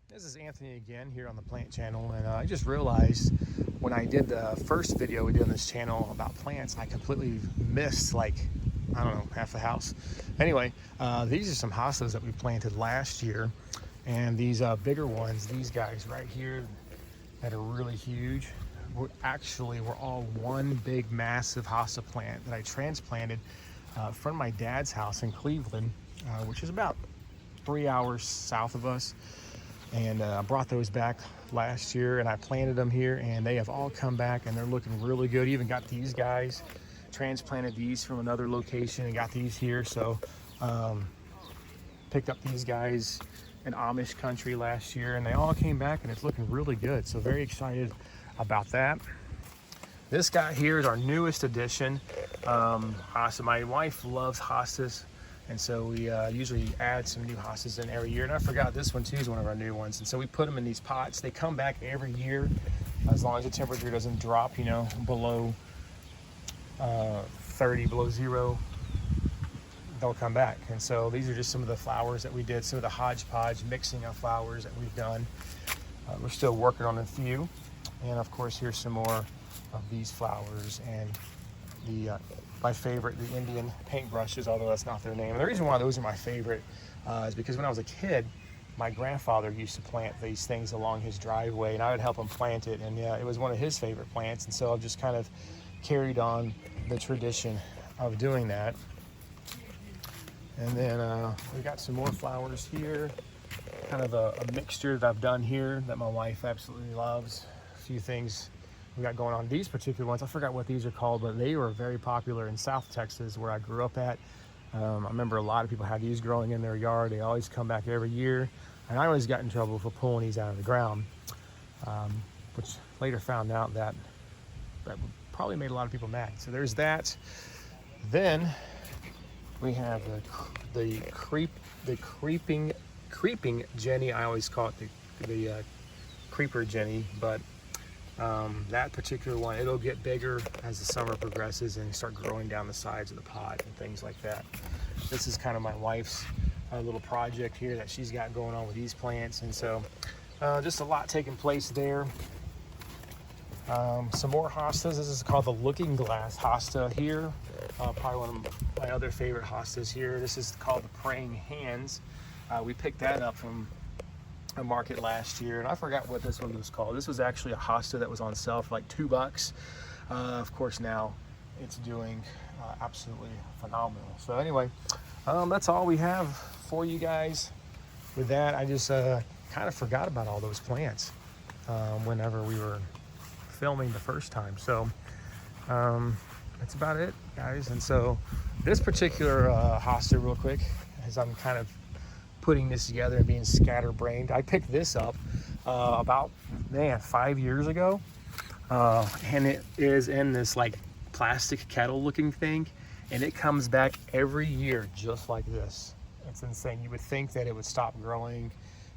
This is Anthony again here on the Plant Channel, and I just realized when I did the first video we did on this channel about plants, I completely missed, like, I don't know, half the house. Anyway, these are some hostas that we planted last year, and these bigger ones, these guys right here that are really huge, were all one big massive hosta plant that I transplanted from my dad's house in Cleveland, which is about 3 hours south of us. And I brought those back last year and I planted them here, and they have all come back and they're looking really good. Even got these guys, transplanted these from another location and got these here. So picked up these guys in Amish country last year, and they all came back and it's looking really good. So very excited about that. This guy here is our newest addition. Hosta. My wife loves hostas, and so we usually add some new hostas in every year. And I forgot this one too is one of our new ones. And so we put them in these pots. They come back every year as long as the temperature doesn't drop, below 30, below zero. They'll come back. And so these are just some of the flowers that we did, some of the hodgepodge mixing of flowers that we've done. We're still working on a few. And of course, here's some more of these flowers and my favorite, the Indian paintbrushes, although that's not their name. And the reason why those are my favorite is because when I was a kid, my grandfather used to plant these things along his driveway, and I would help him plant it. And yeah, it was one of his favorite plants. And so I've just kind of carried on the tradition of doing that. And then we got some more flowers here, kind of a mixture that I've done here that my wife absolutely loves. A few things we got going on. These particular ones, I forgot what these are called, but they were very popular in South Texas where I grew up at. I remember a lot of people had these growing in their yard. They always come back every year, and I always got in trouble for pulling these out of the ground, which later found out that probably made a lot of people mad. So there's that. Then we have the creeping Jenny. I always call it the creeper Jenny, but that particular one, it'll get bigger as the summer progresses and start growing down the sides of the pot and things like that. This is kind of my wife's little project here that she's got going on with these plants, and so just a lot taking place there. Some more hostas. This is called the Looking Glass hosta here. Probably one of my other favorite hostas here. This is called the Praying Hands. We picked that up from a market last year, and I forgot what this one was called. This was actually a hosta that was on sale for like $2. Of course, now it's doing absolutely phenomenal. So anyway, that's all we have for you guys. With that, I just kind of forgot about all those plants whenever we were filming the first time. So that's about it, guys. And so this particular hosta, real quick, as I'm kind of putting this together and being scatterbrained, I picked this up about 5 years ago, and it is in this like plastic kettle looking thing, and it comes back every year just like this. It's insane. You would think that it would stop growing,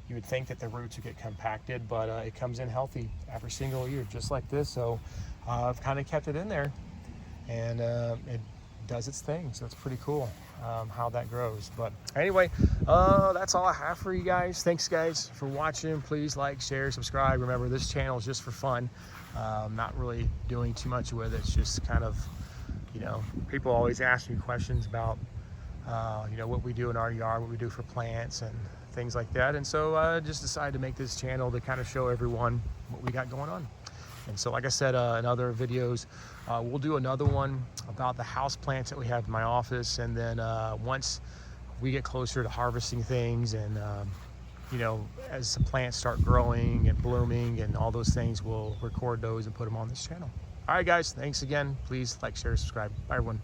you would think that the roots would get compacted, but it comes in healthy every single year just like this. So I've kind of kept it in there, and it does its thing, so it's pretty cool how that grows. But anyway, that's all I have for you guys. Thanks guys for watching. Please like, share, subscribe. Remember, this channel is just for fun. Not really doing too much with it. It's just kind of, people always ask me questions about what we do in our yard, what we do for plants and things like that. And so I just decided to make this channel to kind of show everyone what we got going on. And so, like I said, in other videos, we'll do another one about the house plants that we have in my office. And then once we get closer to harvesting things and, as the plants start growing and blooming and all those things, we'll record those and put them on this channel. All right, guys, thanks again. Please like, share, subscribe. Bye, everyone.